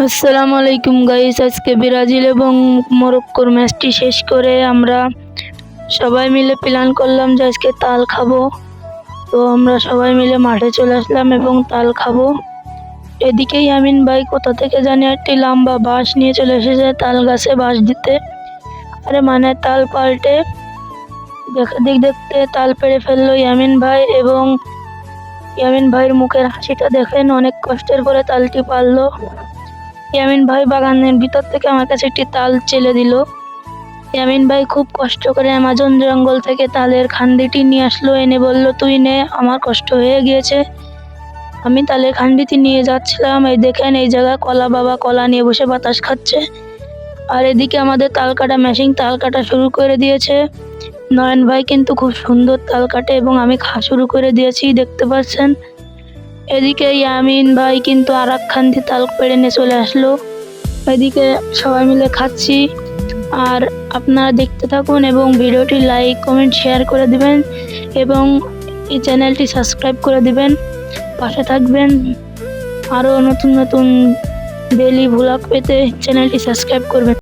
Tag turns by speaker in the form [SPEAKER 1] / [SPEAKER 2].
[SPEAKER 1] আসসালামু আলাইকুম গাইস। আজকে ব্রাজিল এবং মরক্কোর ম্যাচটি শেষ করে আমরা সবাই মিলে প্ল্যান করলাম যে আজকে তাল খাবো। তো আমরা সবাই মিলে মাঠে চলে আসলাম এবং তাল খাবো। এদিকে ইয়ামিন ভাই কোথা থেকে জানি একটি লম্বা বাঁশ নিয়ে চলে এসেছে তাল গাছে বাঁশ দিতে। আরে মানে তাল পাল্টে দেখতে তাল পেড়ে ফেললো ইয়ামিন ভাই, এবং ইয়ামিন ভাইয়ের মুখের হাসিটা দেখেন, অনেক কষ্টের পরে তালটি পারলো। ইয়ামিন ভাই বাগানের ভিতর থেকে আমার কাছে একটি তাল চেলে দিল। ইয়ামিন ভাই খুব কষ্ট করে অ্যামাজন জঙ্গল থেকে তালের খান্ডিটি নিয়ে আসলো, এনে বলল, তুই নে, আমার কষ্ট হয়ে গিয়েছে। আমি তালের খান্ডিটি নিয়ে যাচ্ছিলাম, এই দেখেন এই জায়গায় কলা বাবা কলা নিয়ে বসে বাতাস খাচ্ছে। আর এদিকে আমাদের তাল কাটা মেশিন তাল কাটা শুরু করে দিয়েছে। নয়ন ভাই কিন্তু খুব সুন্দর তাল কাটে এবং আমি খাওয়া শুরু করে দিয়েছি, দেখতে পাচ্ছেন। এদিকে ইয়ামিন ভাই কিন্তু আর একখান দিয়ে তাল পেড়ে নিয়ে চলে আসলো। এদিকে সবাই মিলে খাচ্ছি, আর আপনারা দেখতে থাকুন এবং ভিডিওটি লাইক কমেন্ট শেয়ার করে দিবেন এবং এই চ্যানেলটি সাবস্ক্রাইব করে দিবেন, পাশে থাকবেন। আরও নতুন নতুন ডেইলি ভ্লগ পেতে চ্যানেলটি সাবস্ক্রাইব করবেন।